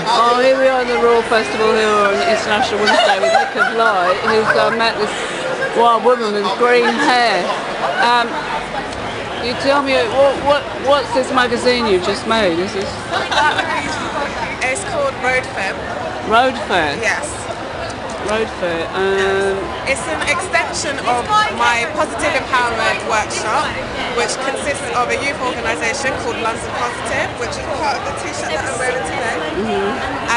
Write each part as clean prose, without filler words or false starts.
Oh, here we are at the Royal Festival here on International Women's Day with Nick of Light, who's met this wild woman with green hair. You tell me, what's this magazine you've just made? Is this? It's called Femme. Road Fair? Yes. Road Fair. It's an extension of my Positive Empowerment workshop, which consists of a youth organisation called London Positive, which is part of the t-shirt that I'm wearing today.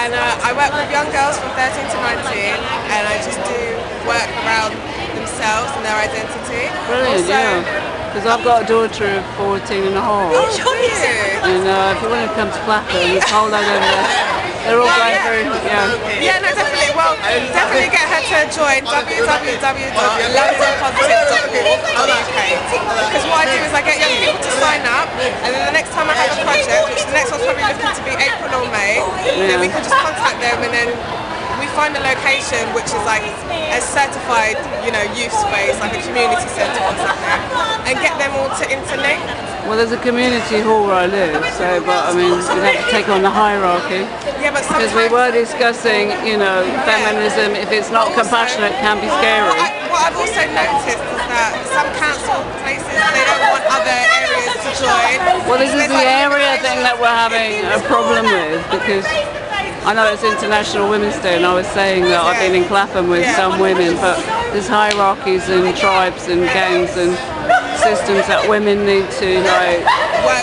And I work with young girls from 13 to 19, and I just do work around themselves and their identity. Brilliant, yeah. Because I've got a daughter of 14 and a half. Oh, do you? And if you want to come to Clapham, it's whole load over there. They're all going through, Yeah, no, definitely. Well, definitely get her to join www.londonpositive.org.uk. Because what I do is I get young people to sign up, and then the next time I have a project, which the next one's probably looking to be April or May, then we can just contact them, and then we find a location which is like a certified, youth space, like a community centre or something, and get them all to interlink. Well, there's a community hall where I live, but I mean, you have to take on the hierarchy. Yeah, but because we were discussing, feminism, if it's not compassionate, can be scary. What I've also noticed is that some council places, they don't want other areas to join. Well, this is the area thing that we're having a problem with, because I know it's International Women's Day, and I was saying that I've been in Clapham with some women, but there's hierarchies and tribes and gangs and systems that women need to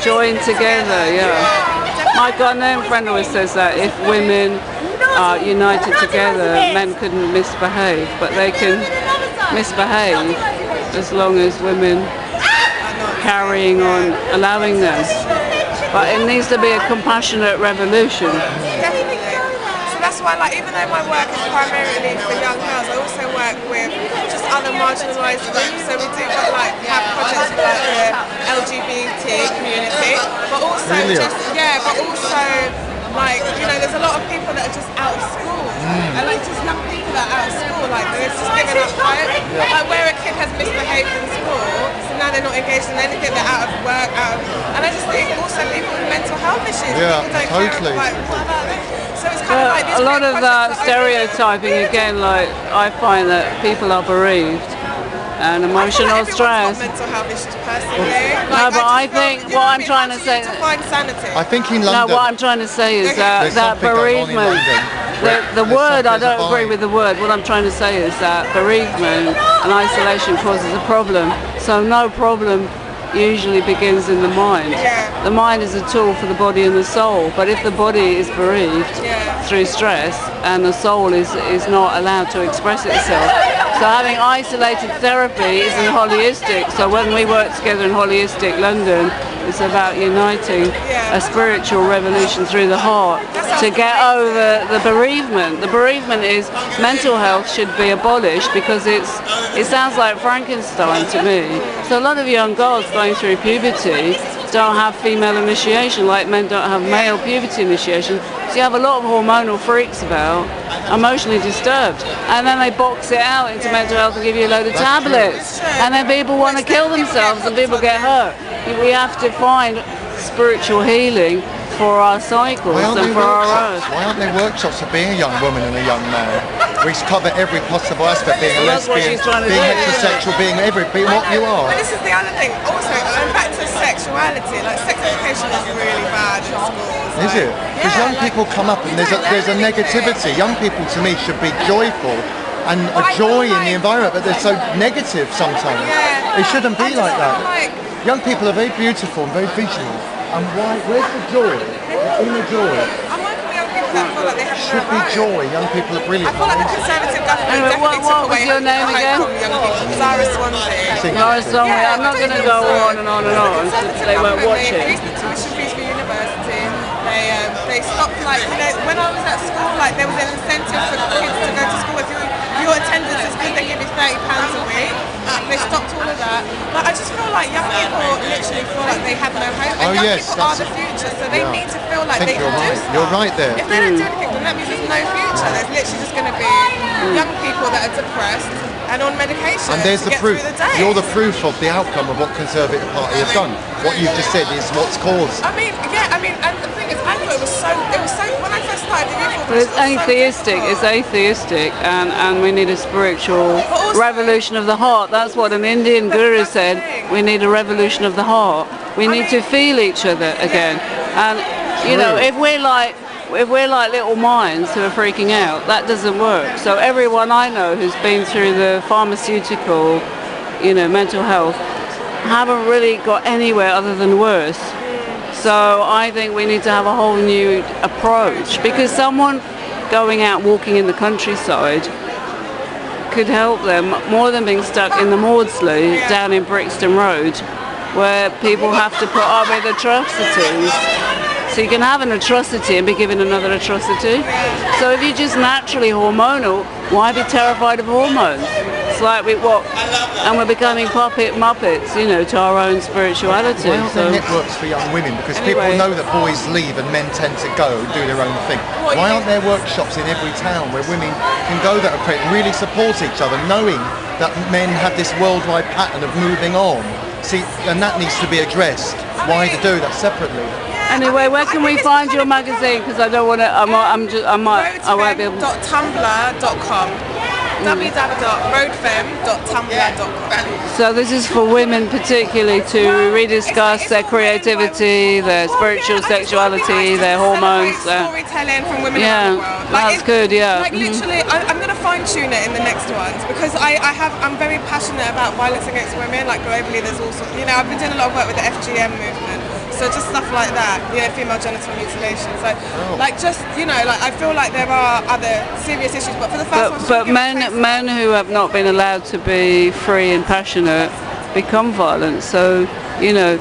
join together. My Ghanaian friend always says that if women are united together, men couldn't misbehave, but they can misbehave as long as women carrying on, allowing them. But it needs to be a compassionate revolution. Definitely. So that's why, even though my work is primarily for young girls, I also work with just other marginalised groups. So we do have projects with the LGBT community, but also there's a lot of people that are just out of school, and just young people that are out of school, they're just giving up hope. Where a kid has misbehaved in school, so now they're not engaged in anything, they're out of work, and I just think also people with mental health issues, people don't care, what about them? So it's kind of like a lot of stereotyping again, I find that people are bereaved and emotional stress. Mental health issues personally. No, but I think what I'm trying to say. To find sanity. I think in London. No, what I'm trying to say is that bereavement. The word, I don't agree with the word. What I'm trying to say is that bereavement and isolation causes a problem. So no problem usually begins in the mind. The mind is a tool for the body and the soul, but if the body is bereaved through stress and the soul is not allowed to express itself, so having isolated therapy isn't holistic. So when we work together in Holistic London, it's about uniting a spiritual revolution through the heart to get over the bereavement. The bereavement is mental health should be abolished because it sounds like Frankenstein to me. So a lot of young girls going through puberty don't have female initiation, like men don't have male puberty initiation. So you have a lot of hormonal freaks about, emotionally disturbed, and then they box it out into mental health and give you a load of tablets, and then people want to kill themselves and people get hurt. We have to find spiritual healing for our cycles and for our own. Why aren't there workshops for being a young woman and a young man? We cover every possible aspect, being a lesbian, being heterosexual, being what you are. But this is the other thing, also, going back to sexuality, sex education is really bad in schools. Is it? Because young people come up and there's a negativity. Young people, to me, should be joyful and a joy in the environment, but they're so negative sometimes. It shouldn't be like that. Young people are very beautiful and very visual. And where's the joy? The inner joy. I'm working with young people that feel like they have should be joy. Young people are brilliant. I feel like the Conservative government definitely took away your name again? From young people. Zara Swansea. Zara Swansea. I'm not going to go on and on and on. They won't watch it. They used the tuition fees for university. They stopped, when I was at school, there was an incentive for kids to go to school. If your attendance is good, they give you £30 a week. They stopped all of that. I just feel like young people literally feel like they have no hope. And young people are the future, so they need to feel like they can do stuff. You're right there. If they don't do anything, then that means there's no future. There's literally just going to be young people that are depressed and on medication. And there's to the get proof. Through the day. You're the proof of the outcome of what Conservative Party have done. What you've just said is what's caused. And the thing is, I thought it was so. When I first started the But it's atheistic. It's atheistic, and we need a spiritual revolution of the heart. That's what an Indian guru said. We need a revolution of the heart. We need to feel each other again. And you know, if we're like little minds who are freaking out, that doesn't work. So everyone I know who's been through the pharmaceutical, you know, mental health, haven't really got anywhere other than worse. So I think we need to have a whole new approach, because someone going out walking in the countryside could help them more than being stuck in the Maudsley down in Brixton Road, where people have to put up with atrocities. So you can have an atrocity and be given another atrocity. So if you're just naturally hormonal, why be terrified of hormones? It's like and we're becoming muppets, you know, to our own spirituality. Why aren't there networks for young women? Because people know that boys leave and men tend to go and do their own thing. Why aren't there workshops in every town where women can go that are really support each other, knowing that men have this worldwide pattern of moving on? See, and that needs to be addressed. Why to do that separately? Anyway, where can we find your magazine? Because I don't want to. I won't be able. .tumblr.com. www.roadfemme.tumblr.com. So this is for women particularly to rediscuss their creativity, their spiritual sexuality, their hormones. Storytelling from women around the world. That's good, yeah. Like literally, I'm going to fine tune it in the next ones, because I'm very passionate about violence against women. Like globally, there's also, you know, I've been doing a lot of work with the FGM movement. So just stuff like that, you know, female genital mutilation. So, like, just, you know, like, I feel like there are other serious issues, but for the first one... But men who have not been allowed to be free and passionate become violent. So, you know,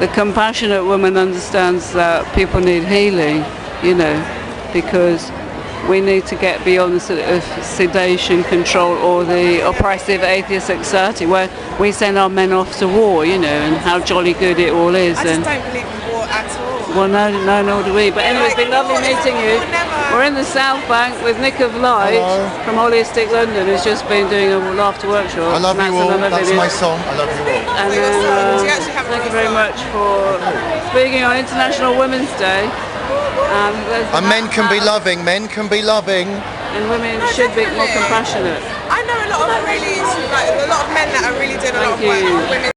the compassionate woman understands that people need healing, you know, because we need to get beyond the sort of sedation, control, or the oppressive atheist society where we send our men off to war, you know, and how jolly good it all is. I just don't believe in war at all. Well, no, nor do we. But anyway, it's been lovely meeting you. We're in the South Bank with Nick of Light from Holistic London, who's just been doing a laughter workshop. I love you all. That's my song. I love you all. And then, thank you very much for speaking on International Women's Day. And men can be loving. Men can be loving. And women should be more compassionate. I know a lot of men that are really doing a lot of work with women.